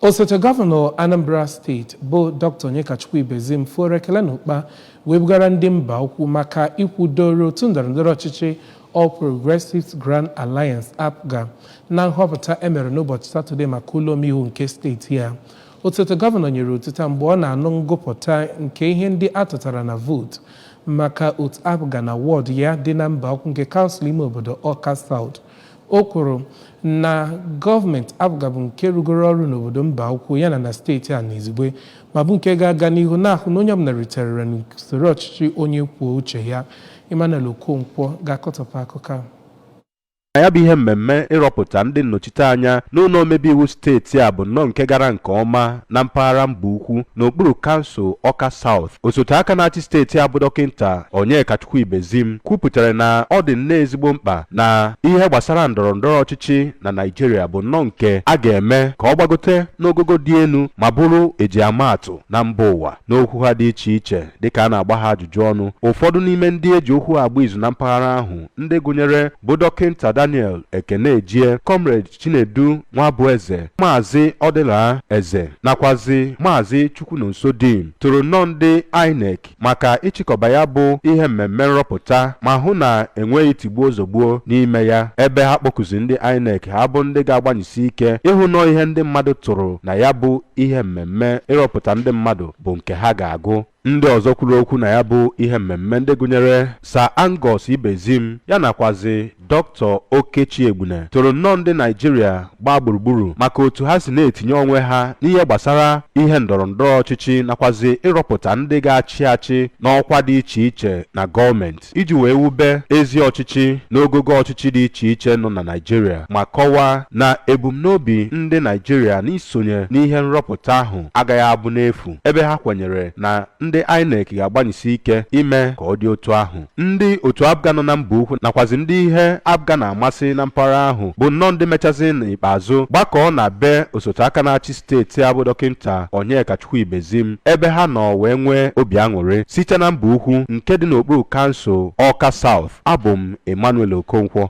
Osote Govano Anambra State bụ Dr. Ibezim fụrụ Ekelela n'ụkpa wee bugara ndị Mbaukwu maka ikwudoro otu ndọrọndọrọ ọchịchị All Progressives Grand Alliance APGA na nhọpụta emere n'ụbọchị Satọde maka ụlọ omeiwu nke steeti ya. Osote Gọvanọ nyere otita mgbe ọ na-anụ ngụpụta nke ihe ndị atụtara na vootu maka otu APGA na wọdụ ya dị na Mbaukwu nke kansụl ime obodo Awka South. O kwuru na gọọmenti APGA bụ nke rụgoro ọrụ n'obodo Mbaukwu yana na steeti a n'izugbe ma bụ nke ga-aga n'ihu na-ahụ na onye ọbụla ritere n'usoro ọchịchị onye kwuo uche ya. Emmanuel Okonkwo ga-akọtọpụ akụkọ. Ya bụ ihe mmemme ịrọpụta ndị nnọchiteanya n'ụlọ omebe iwu steeti a bụ nnọọ nke gara nke ọma na mpaghara Mbaukwu n'okpuru kansụl Awka South. Osote aka na-achị steeti a bụ Dọkịnta Ibezim kwupụtara na ọ dị nnọọ ezigbo mkpa na ihe gbasara ndọrọndọrọ ọchịchị na Naịjirịa bụ nnọọ nke a ga-eme ka ọ gbagote n'ogogo dị elu ma bụrụ ejiamaatụ na mba ụwa. N'okwu ha dị iche iche dịka a na-agba ha ajụjụ ọnụ, ụfọdụ n'ime ndị eji okwu agba izu na mpaghara ahụ ndị gụnyere bụ Dọkịnta Daniel Ekenejie, Comrade Chinedu Nwabueze, Maazị Odela Eze nakwazi Maazị Chukwunonsodim toro nnọọ ndị INEC maka ịchịkọba ya bụ ihe mmemme nrọpụta ma hụ na enweghị tigbuo zogbuo n'ime ya, ebe ha kpọkuzi ndị INEC ha bụ ndị ga-agbanyesi ike ịhụ nọ ihe ndị mmadụ tụrụ na ya bụ ihe mmemme ịrọpụta ndị mmadụ bụ nke ha ga-agụ. Ndị ọzọ kwuru okwu na ya bụ ihe mmemme ndị gụnyere Sir Angus Ibezim ya nakwazi Dr. Okechiegune toro nnọọ ndị Naịjirịa gbaa gburugburu maka otu ha si na-etinye onwe ha n'ihe gbasara ihe ndọrọndọrọ ọchịchị nakwazi ịrọpụta ndị ga-achị achị n'ọkwa dị iche iche na gọọmenti iji wee wube ezi ọchịchị n'ogogo ọchịchị dị iche iche nọ na Naịjirịa ma kọwaa na ebumnobi ndị Naịjirịa n'isonye n'ihe nrọpụta ahụ agaghị abụ n'efu, ebe ha kwenyere na ndị INEC ga-agbanyesi ike ime ka ọ dị otu ahụ. Ndị otu APGA nọ na Mbaukwu nakwazi ndị ihe APGA na-amasị na mpaghara ahụ bụ nnọọ ndị mechazi n'ikpeazụ gbakọọ na be osote aka na-achị steeti a bụ Dọkịnta Ibezim, ebe ha nọ wee nwee obi aṅụrị site na Mbaukwu nke dị n'okpuru kansụl Awka South. Abụ m Emmanuel Okonkwo.